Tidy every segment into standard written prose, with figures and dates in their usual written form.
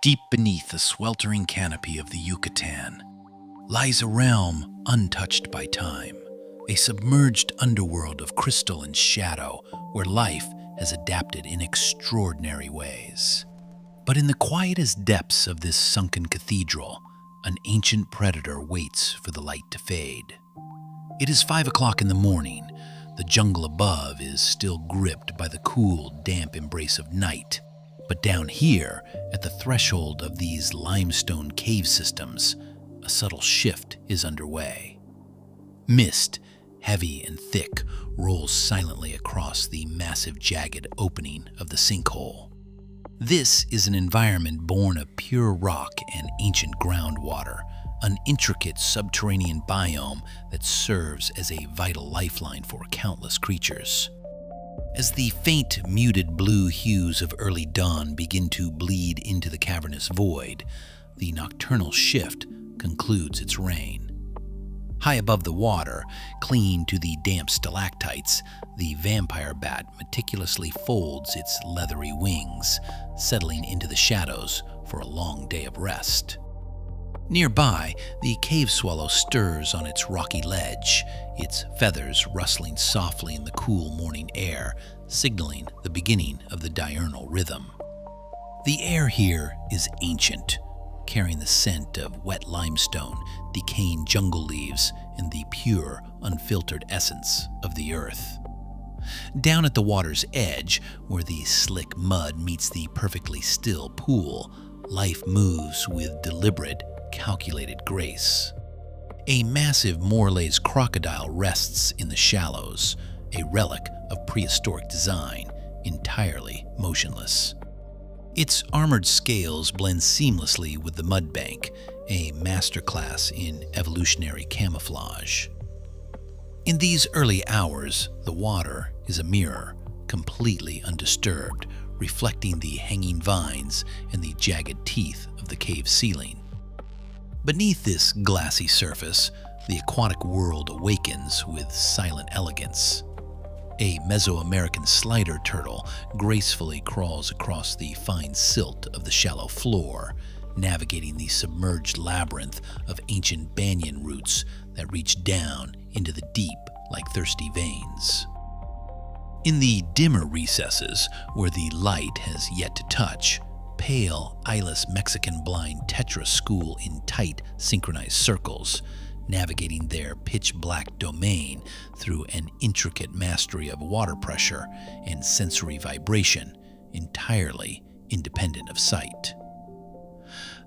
Deep beneath the sweltering canopy of the Yucatan lies a realm untouched by time, a submerged underworld of crystal and shadow where life has adapted in extraordinary ways. But in the quietest depths of this sunken cathedral, an ancient predator waits for the light to fade. It is 5 o'clock in the morning. The jungle above is still gripped by the cool, damp embrace of night. But down here, at the threshold of these limestone cave systems, a subtle shift is underway. Mist, heavy and thick, rolls silently across the massive jagged opening of the sinkhole. This is an environment born of pure rock and ancient groundwater, an intricate subterranean biome that serves as a vital lifeline for countless creatures. As the faint, muted blue hues of early dawn begin to bleed into the cavernous void, the nocturnal shift concludes its reign. High above the water, clinging to the damp stalactites, the vampire bat meticulously folds its leathery wings, settling into the shadows for a long day of rest. Nearby, the cave swallow stirs on its rocky ledge, its feathers rustling softly in the cool morning air, signaling the beginning of the diurnal rhythm. The air here is ancient, carrying the scent of wet limestone, decaying jungle leaves, and the pure, unfiltered essence of the earth. Down at the water's edge, where the slick mud meets the perfectly still pool, life moves with deliberate, calculated grace. A massive Morelet crocodile rests in the shallows, a relic of prehistoric design, entirely motionless. Its armored scales blend seamlessly with the mud bank, a masterclass in evolutionary camouflage. In these early hours, the water is a mirror, completely undisturbed, reflecting the hanging vines and the jagged teeth of the cave ceiling. Beneath this glassy surface, the aquatic world awakens with silent elegance. A Mesoamerican slider turtle gracefully crawls across the fine silt of the shallow floor, navigating the submerged labyrinth of ancient banyan roots that reach down into the deep like thirsty veins. In the dimmer recesses, where the light has yet to touch, pale, eyeless Mexican blind tetras school in tight, synchronized circles, navigating their pitch-black domain through an intricate mastery of water pressure and sensory vibration, entirely independent of sight.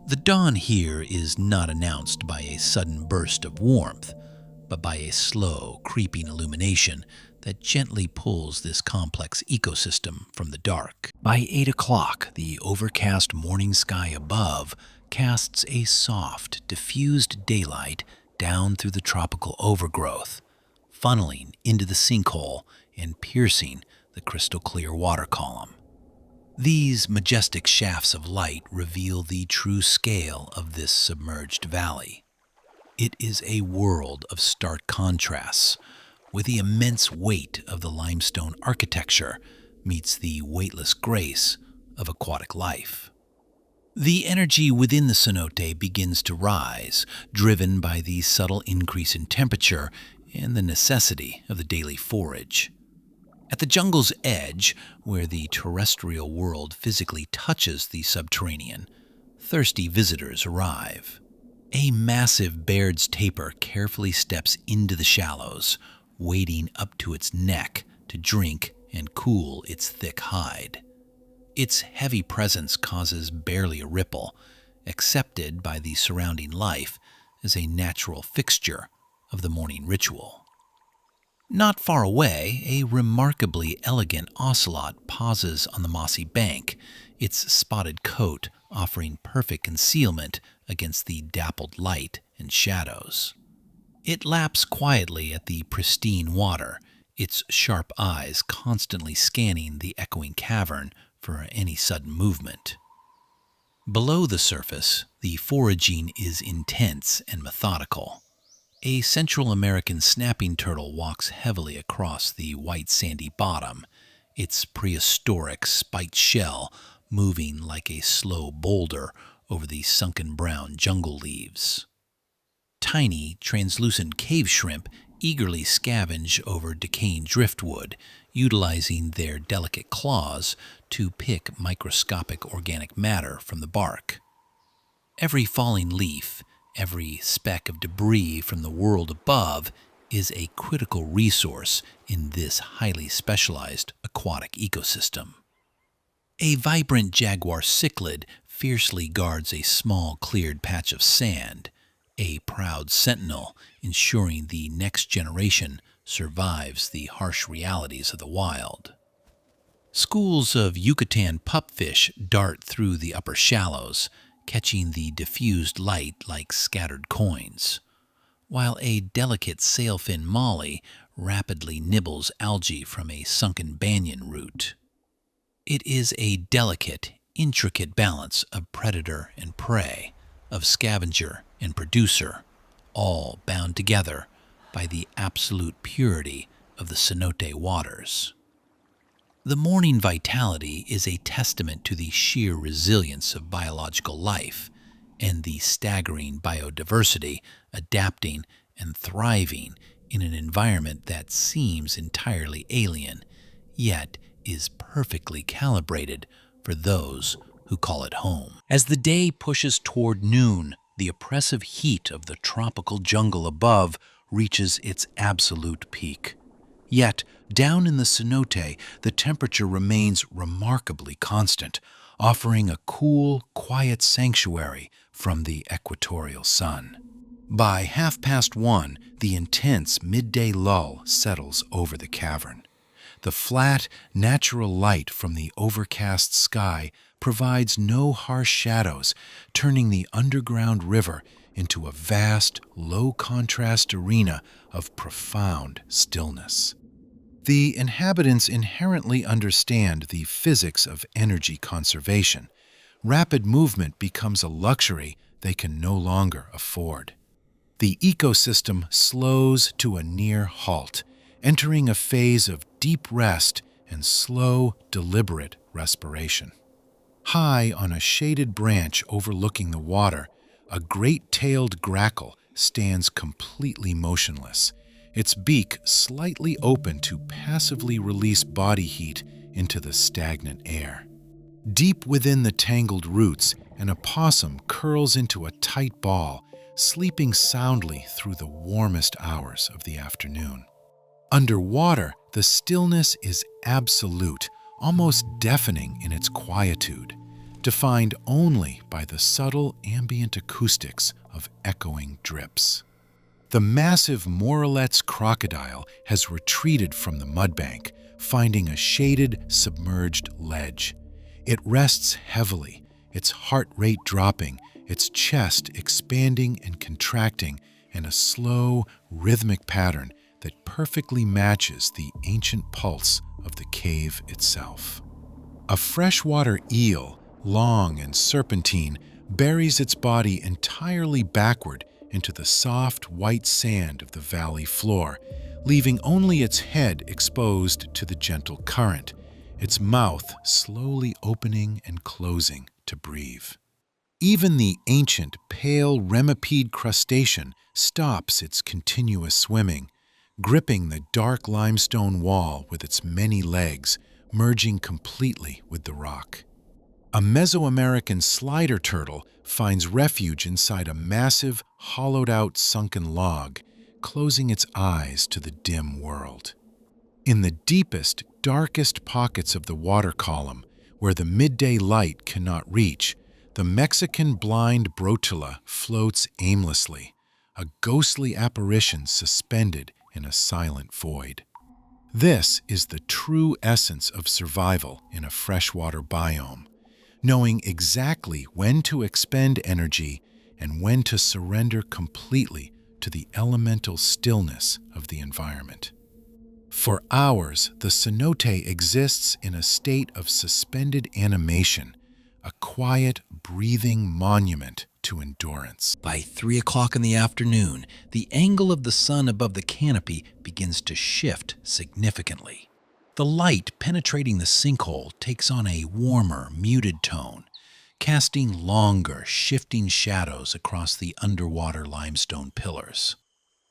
The dawn here is not announced by a sudden burst of warmth, but by a slow, creeping illumination that gently pulls this complex ecosystem from the dark. By 8 o'clock, the overcast morning sky above casts a soft, diffused daylight down through the tropical overgrowth, funneling into the sinkhole and piercing the crystal-clear water column. These majestic shafts of light reveal the true scale of this submerged valley. It is a world of stark contrasts, where the immense weight of the limestone architecture meets the weightless grace of aquatic life. The energy within the cenote begins to rise, driven by the subtle increase in temperature and the necessity of the daily forage. At the jungle's edge, where the terrestrial world physically touches the subterranean, thirsty visitors arrive. A massive Baird's tapir carefully steps into the shallows, wading up to its neck to drink and cool its thick hide. Its heavy presence causes barely a ripple, accepted by the surrounding life as a natural fixture of the morning ritual. Not far away, a remarkably elegant ocelot pauses on the mossy bank, its spotted coat offering perfect concealment against the dappled light and shadows. It laps quietly at the pristine water, its sharp eyes constantly scanning the echoing cavern for any sudden movement. Below the surface, the foraging is intense and methodical. A Central American snapping turtle walks heavily across the white sandy bottom, its prehistoric spiked shell moving like a slow boulder over the sunken brown jungle leaves. Tiny, translucent cave shrimp eagerly scavenge over decaying driftwood, utilizing their delicate claws to pick microscopic organic matter from the bark. Every falling leaf, every speck of debris from the world above is a critical resource in this highly specialized aquatic ecosystem. A vibrant jaguar cichlid fiercely guards a small cleared patch of sand, a proud sentinel ensuring the next generation survives the harsh realities of the wild. Schools of Yucatan pupfish dart through the upper shallows, catching the diffused light like scattered coins, while a delicate sailfin molly rapidly nibbles algae from a sunken banyan root. It is a delicate, intricate balance of predator and prey, of scavenger and producer, all bound together by the absolute purity of the cenote waters. The morning vitality is a testament to the sheer resilience of biological life and the staggering biodiversity adapting and thriving in an environment that seems entirely alien, yet is perfectly calibrated for those who call it home. As the day pushes toward noon, the oppressive heat of the tropical jungle above reaches its absolute peak. Yet, down in the cenote, the temperature remains remarkably constant, offering a cool, quiet sanctuary from the equatorial sun. By 1:30, the intense midday lull settles over the cavern. The flat, natural light from the overcast sky provides no harsh shadows, turning the underground river into a vast, low-contrast arena of profound stillness. The inhabitants inherently understand the physics of energy conservation. Rapid movement becomes a luxury they can no longer afford. The ecosystem slows to a near halt, entering a phase of deep rest and slow, deliberate respiration. High on a shaded branch overlooking the water, a great-tailed grackle stands completely motionless, its beak slightly open to passively release body heat into the stagnant air. Deep within the tangled roots, an opossum curls into a tight ball, sleeping soundly through the warmest hours of the afternoon. Underwater, the stillness is absolute, almost deafening in its quietude, defined only by the subtle ambient acoustics of echoing drips. The massive Morelet's crocodile has retreated from the mudbank, finding a shaded, submerged ledge. It rests heavily, its heart rate dropping, its chest expanding and contracting in a slow, rhythmic pattern that perfectly matches the ancient pulse of the cave itself. A freshwater eel, long and serpentine, buries its body entirely backward into the soft white sand of the valley floor, leaving only its head exposed to the gentle current, its mouth slowly opening and closing to breathe. Even the ancient, pale remipede crustacean stops its continuous swimming, gripping the dark limestone wall with its many legs, merging completely with the rock. A Mesoamerican slider turtle finds refuge inside a massive, hollowed-out sunken log, closing its eyes to the dim world. In the deepest, darkest pockets of the water column, where the midday light cannot reach, the Mexican blind brotula floats aimlessly, a ghostly apparition suspended in a silent void. This is the true essence of survival in a freshwater biome, knowing exactly when to expend energy and when to surrender completely to the elemental stillness of the environment. For hours, the cenote exists in a state of suspended animation, a quiet, breathing monument to endurance. By 3 o'clock in the afternoon, the angle of the sun above the canopy begins to shift significantly. The light penetrating the sinkhole takes on a warmer, muted tone, casting longer, shifting shadows across the underwater limestone pillars.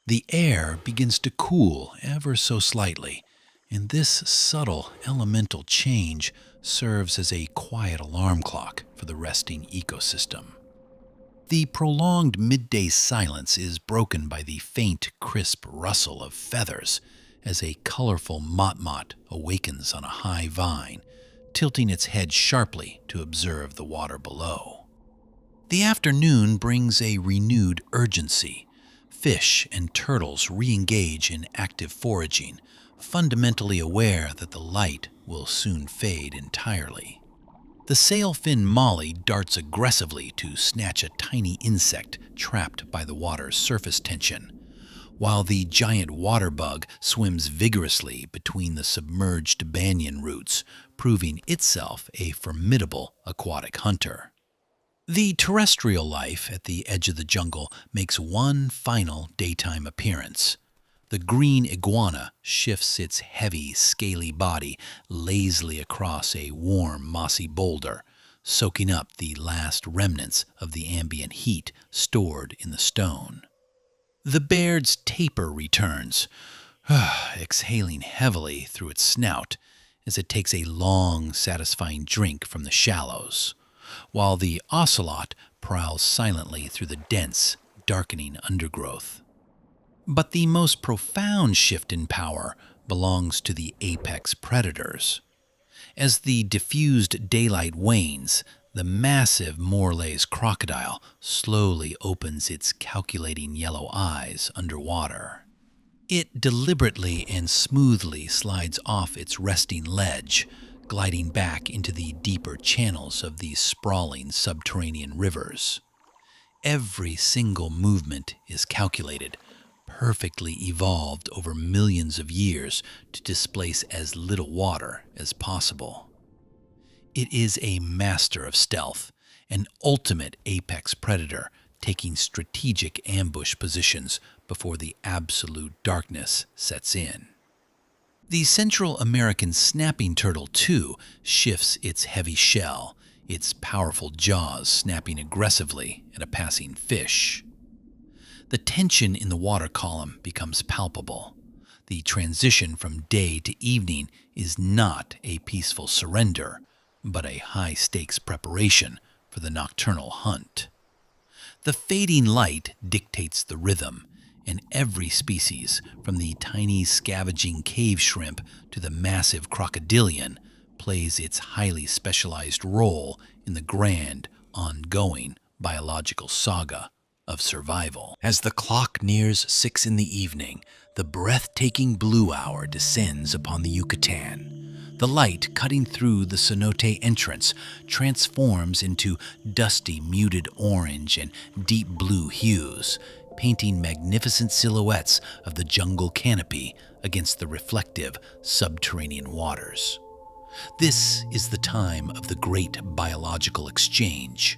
The air begins to cool ever so slightly, and this subtle elemental change serves as a quiet alarm clock for the resting ecosystem. The prolonged midday silence is broken by the faint, crisp rustle of feathers as a colorful motmot awakens on a high vine, tilting its head sharply to observe the water below. The afternoon brings a renewed urgency. Fish and turtles re-engage in active foraging, fundamentally aware that the light will soon fade entirely. The sailfin molly darts aggressively to snatch a tiny insect trapped by the water's surface tension, while the giant water bug swims vigorously between the submerged banyan roots, proving itself a formidable aquatic hunter. The terrestrial life at the edge of the jungle makes one final daytime appearance. The green iguana shifts its heavy, scaly body lazily across a warm, mossy boulder, soaking up the last remnants of the ambient heat stored in the stone. The baird's tapir returns, exhaling heavily through its snout as it takes a long, satisfying drink from the shallows, while the ocelot prowls silently through the dense, darkening undergrowth. But the most profound shift in power belongs to the apex predators. As the diffused daylight wanes, the massive Morelet's crocodile slowly opens its calculating yellow eyes underwater. It deliberately and smoothly slides off its resting ledge, gliding back into the deeper channels of these sprawling subterranean rivers. Every single movement is calculated, perfectly evolved over millions of years to displace as little water as possible. It is a master of stealth, an ultimate apex predator taking strategic ambush positions before the absolute darkness sets in. The Central American snapping turtle, too, shifts its heavy shell, its powerful jaws snapping aggressively at a passing fish. The tension in the water column becomes palpable. The transition from day to evening is not a peaceful surrender, but a high-stakes preparation for the nocturnal hunt. The fading light dictates the rhythm, and every species, from the tiny scavenging cave shrimp to the massive crocodilian, plays its highly specialized role in the grand, ongoing biological saga of survival. As the clock nears 6 in the evening, the breathtaking blue hour descends upon the Yucatan. The light cutting through the Cenote entrance transforms into dusty, muted orange and deep blue hues, painting magnificent silhouettes of the jungle canopy against the reflective subterranean waters. This is the time of the great biological exchange.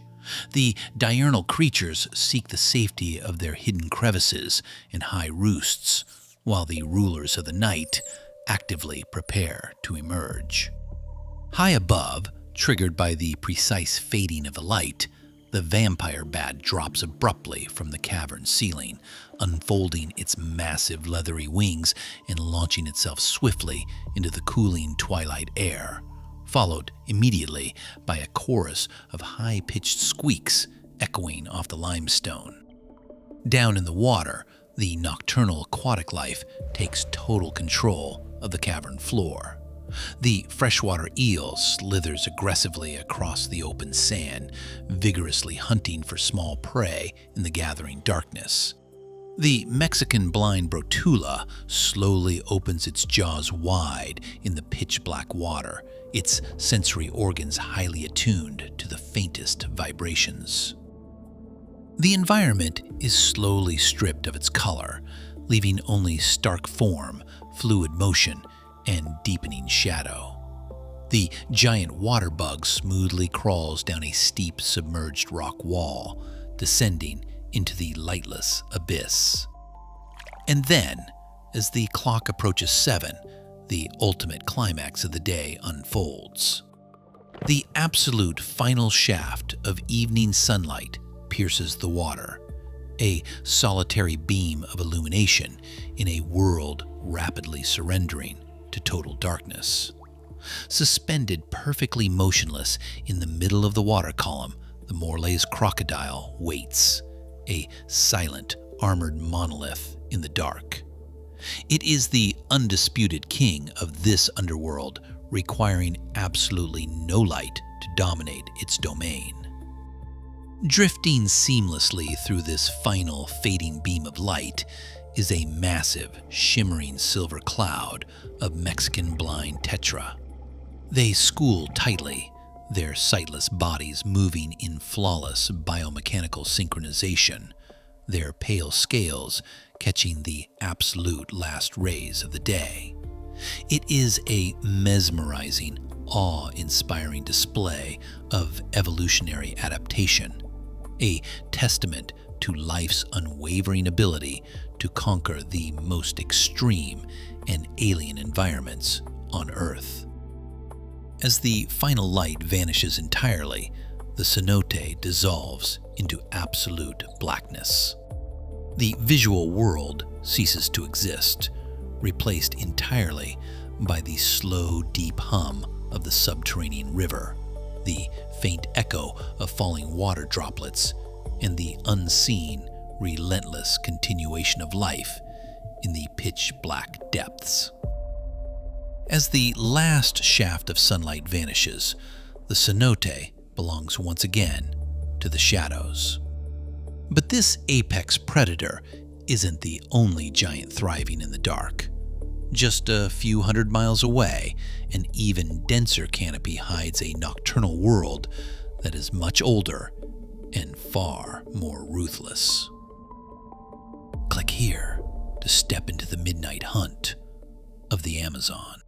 The diurnal creatures seek the safety of their hidden crevices and high roosts, while the rulers of the night actively prepare to emerge. High above, triggered by the precise fading of the light, the vampire bat drops abruptly from the cavern ceiling, unfolding its massive leathery wings and launching itself swiftly into the cooling twilight air, followed immediately by a chorus of high-pitched squeaks echoing off the limestone. Down in the water, the nocturnal aquatic life takes total control of the cavern floor. The freshwater eel slithers aggressively across the open sand, vigorously hunting for small prey in the gathering darkness. The Mexican blind brotula slowly opens its jaws wide in the pitch-black water, its sensory organs highly attuned to the faintest vibrations. The environment is slowly stripped of its color, leaving only stark form, fluid motion, and deepening shadow. The giant water bug smoothly crawls down a steep submerged rock wall, descending into the lightless abyss. And then, as the clock approaches 7, the ultimate climax of the day unfolds. The absolute final shaft of evening sunlight pierces the water, a solitary beam of illumination in a world rapidly surrendering to total darkness. Suspended perfectly motionless in the middle of the water column, the Morelet's Crocodile waits, a silent, armored monolith in the dark. It is the undisputed king of this underworld, requiring absolutely no light to dominate its domain. Drifting seamlessly through this final fading beam of light is a massive, shimmering silver cloud of Mexican blind tetra. They school tightly, their sightless bodies moving in flawless biomechanical synchronization, their pale scales catching the absolute last rays of the day. It is a mesmerizing, awe-inspiring display of evolutionary adaptation, a testament to life's unwavering ability to conquer the most extreme and alien environments on Earth. As the final light vanishes entirely, the cenote dissolves into absolute blackness. The visual world ceases to exist, replaced entirely by the slow, deep hum of the subterranean river, the faint echo of falling water droplets, and the unseen, relentless continuation of life in the pitch-black depths. As the last shaft of sunlight vanishes, the cenote belongs once again to the shadows. But this apex predator isn't the only giant thriving in the dark. Just a few hundred miles away, an even denser canopy hides a nocturnal world that is much older and far more ruthless. Click here to step into the midnight hunt of the Amazon.